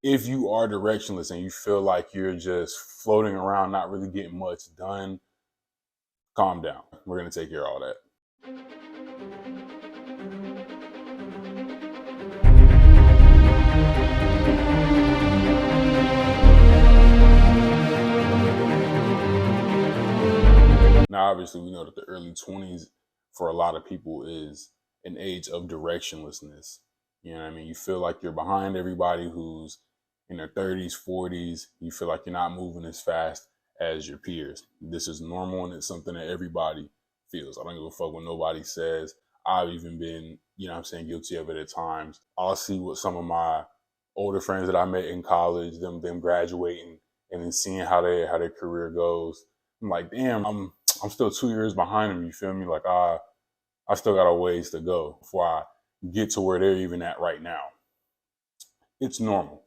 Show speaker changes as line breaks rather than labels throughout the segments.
If you are directionless and you feel like you're just floating around, not really getting much done, calm down. We're going to take care of all that. Now, obviously, we know that the early 20s for a lot of people is an age of directionlessness. You know what I mean? You feel like you're behind everybody who's in their 30s, 40s. You feel like you're not moving as fast as your peers. This is normal and it's something that everybody feels. I don't give a fuck what nobody says. I've even been, guilty of it at times. I'll see what some of my older friends that I met in college, them graduating and then seeing how their career goes. I'm like, damn, I'm still 2 years behind them. You feel me? Like I still got a ways to go before I get to where they're even at right now. It's normal.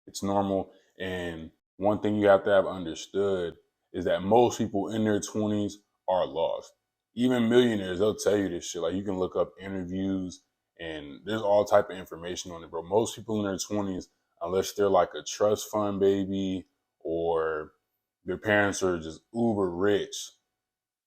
It's normal. And one thing you have to have understood is that most people in their 20s are lost. Even millionaires, they'll tell you this shit. Like you can look up interviews and there's all type of information on it, bro. Most people in their 20s, unless they're like a trust fund baby or their parents are just uber rich,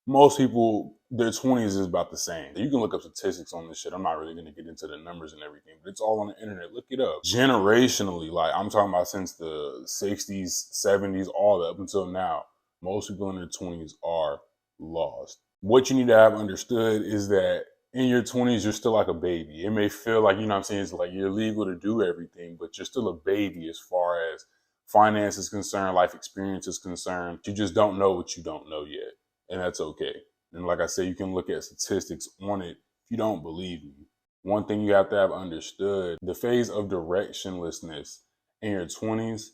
most people, their 20s is about the same. You can look up statistics on this shit. I'm not really going to get into the numbers and everything, but it's all on the internet. Look it up. Generationally, like I'm talking about since the 60s, 70s, all up until now, most people in their 20s are lost. What you need to have understood is that in your 20s, you're still like a baby. It may feel like, it's like you're legal to do everything, but you're still a baby as far as finance is concerned, life experience is concerned. You just don't know what you don't know yet. And that's okay. And like I said, you can look at statistics on it if you don't believe me. One thing you have to have understood, the phase of directionlessness in your 20s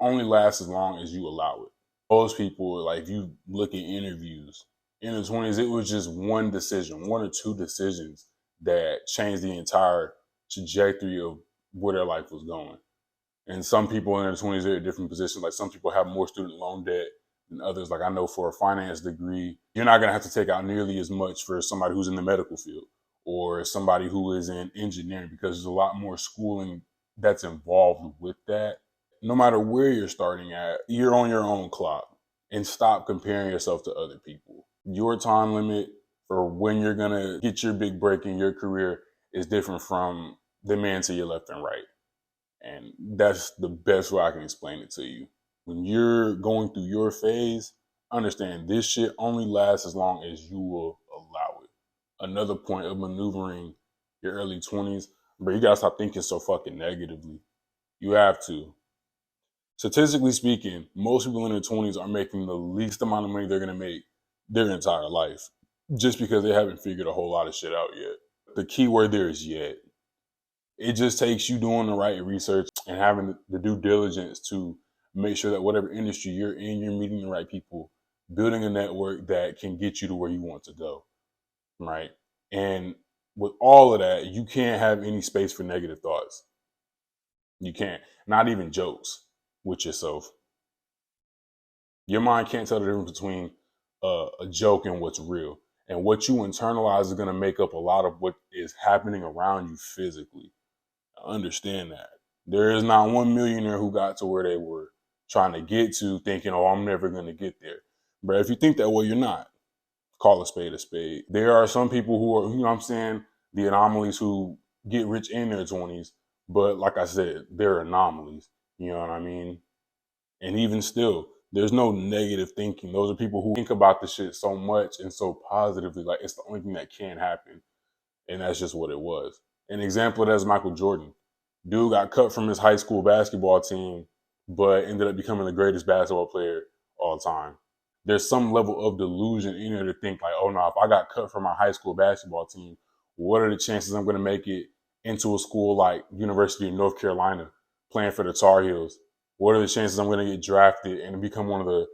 only lasts as long as you allow it. Most people, like if you look at interviews, in the 20s, it was just one decision, one or two decisions that changed the entire trajectory of where their life was going. And some people in their 20s, they're in different positions. Like some people have more student loan debt than others. Like I know for a finance degree, you're not going to have to take out nearly as much for somebody who's in the medical field or somebody who is in engineering because there's a lot more schooling that's involved with that. No matter where you're starting at, you're on your own clock and stop comparing yourself to other people. Your time limit for when you're going to get your big break in your career is different from the man to your left and right. And that's the best way I can explain it to you. When you're going through your phase, understand this shit only lasts as long as you will allow it. Another point of maneuvering your early 20s, bro, you gotta stop thinking so fucking negatively. You have to. Statistically speaking, most people in their 20s are making the least amount of money they're gonna make their entire life just because they haven't figured a whole lot of shit out yet. The key word there is yet. It just takes you doing the right research and having the due diligence to make sure that whatever industry you're in, you're meeting the right people, building a network that can get you to where you want to go, right? And with all of that, you can't have any space for negative thoughts. You can't, not even jokes with yourself. Your mind can't tell the difference between a joke and what's real. And what you internalize is going to make up a lot of what is happening around you physically. Understand that. There is not one millionaire who got to where they were trying to get to thinking, oh, I'm never going to get there. But if you think that way, you're not. Call a spade a spade. There are some people who are, the anomalies who get rich in their 20s. But like I said, they're anomalies. You know what I mean? And even still, there's no negative thinking. Those are people who think about the shit so much and so positively. Like it's the only thing that can happen. And that's just what it was. An example of that is Michael Jordan. Dude got cut from his high school basketball team, but ended up becoming the greatest basketball player all time. There's some level of delusion in there to think like, oh no, if I got cut from my high school basketball team, what are the chances I'm going to make it into a school like University of North Carolina playing for the Tar Heels? What are the chances I'm going to get drafted and become one of the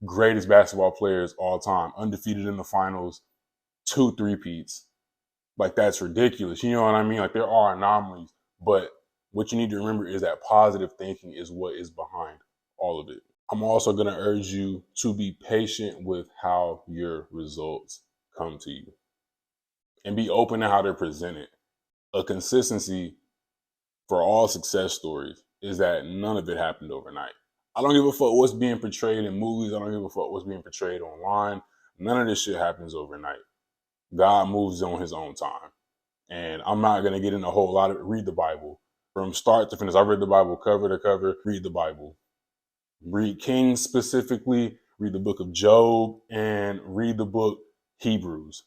greatest basketball players all time, undefeated in the finals, 2 3-peats? Like that's ridiculous. You know what I mean? Like there are anomalies, but what you need to remember is that positive thinking is what is behind all of it. I'm also going to urge you to be patient with how your results come to you and be open to how they're presented. A consistency for all success stories is that none of it happened overnight. I don't give a fuck what's being portrayed in movies. I don't give a fuck what's being portrayed online. None of this shit happens overnight. God moves on his own time. And I'm not going to get in a whole lot of read the Bible from start to finish. I read the Bible cover to cover, read the Bible. Read Kings specifically, read the book of Job, and read the book Hebrews.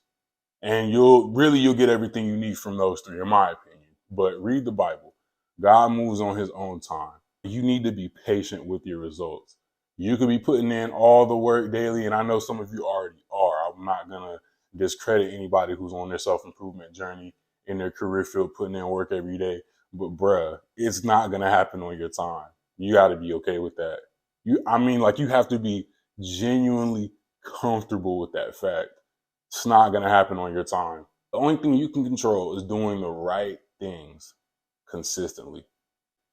And you'll get everything you need from those three, in my opinion. But read the Bible. God moves on his own time. You need to be patient with your results. You could be putting in all the work daily, and I know some of you already are. I'm not going to discredit anybody who's on their self-improvement journey in their career field, putting in work every day. But bruh, it's not going to happen on your time. You got to be okay with that. You have to be genuinely comfortable with that fact. It's not going to happen on your time. The only thing you can control is doing the right things consistently.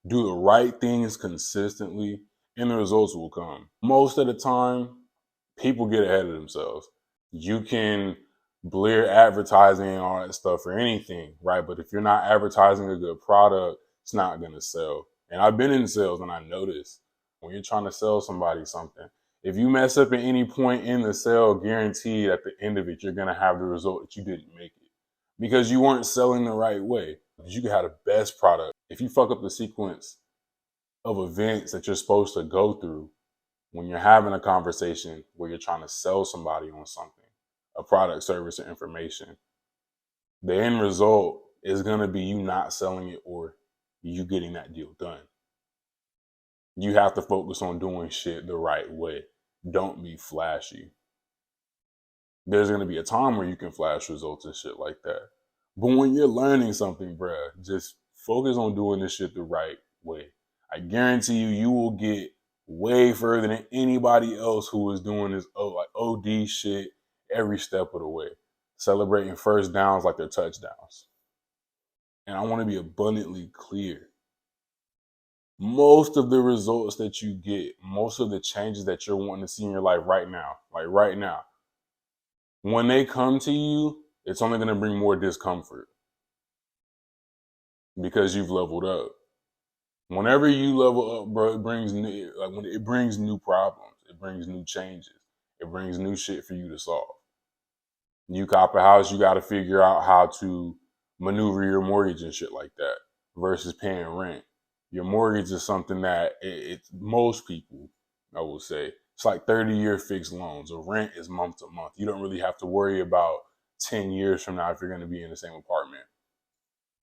Do the right things consistently, and the results will come. Most of the time, people get ahead of themselves. You can blare advertising and all that stuff for anything, right? But if you're not advertising a good product, it's not going to sell. And I've been in sales and I noticed when you're trying to sell somebody something, if you mess up at any point in the sale, guaranteed at the end of it, you're going to have the result that you didn't make it because you weren't selling the right way. You could have the best product. If you fuck up the sequence of events that you're supposed to go through when you're having a conversation where you're trying to sell somebody on something, a product, service, or information, the end result is going to be you not selling it or you getting that deal done. You have to focus on doing shit the right way. Don't be flashy. There's going to be a time where you can flash results and shit like that. But when you're learning something, bruh, just focus on doing this shit the right way. I guarantee you will get way further than anybody else who is doing this OD shit every step of the way. Celebrating first downs like they're touchdowns. And I want to be abundantly clear. Most of the results that you get, most of the changes that you're wanting to see in your life right now, when they come to you, it's only going to bring more discomfort because you've leveled up. Whenever you level up, bro, it brings new problems. It brings new changes. It brings new shit for you to solve. You cop a house, you got to figure out how to maneuver your mortgage and shit like that versus paying rent. Your mortgage is something that it's most people, I will say, it's like 30-year fixed loans. A rent is month to month. You don't really have to worry about 10 years from now if you're going to be in the same apartment.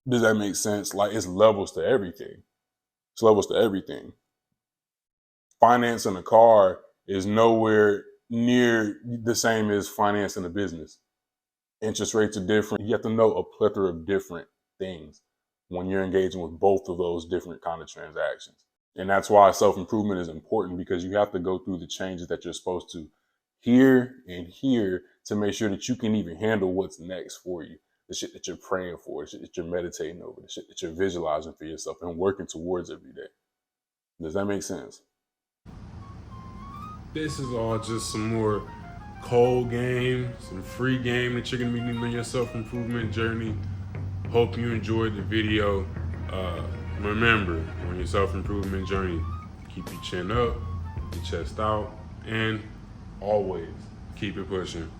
Does that make sense? Like, it's levels to everything. It's levels to everything. Financing a car is nowhere near the same as financing a business. Interest rates are different. You have to know a plethora of different things when you're engaging with both of those different kind of transactions. And that's why self-improvement is important, because you have to go through the changes that you're supposed to hear and hear to make sure that you can even handle what's next for you. The shit that you're praying for, the shit that you're meditating over, the shit that you're visualizing for yourself and working towards every day. Does that make sense? This is all just some more cold game, some free game that you're going to be needing on your self-improvement journey. Hope you enjoyed the video. Remember, on your self-improvement journey, keep your chin up, your chest out, and always keep it pushing.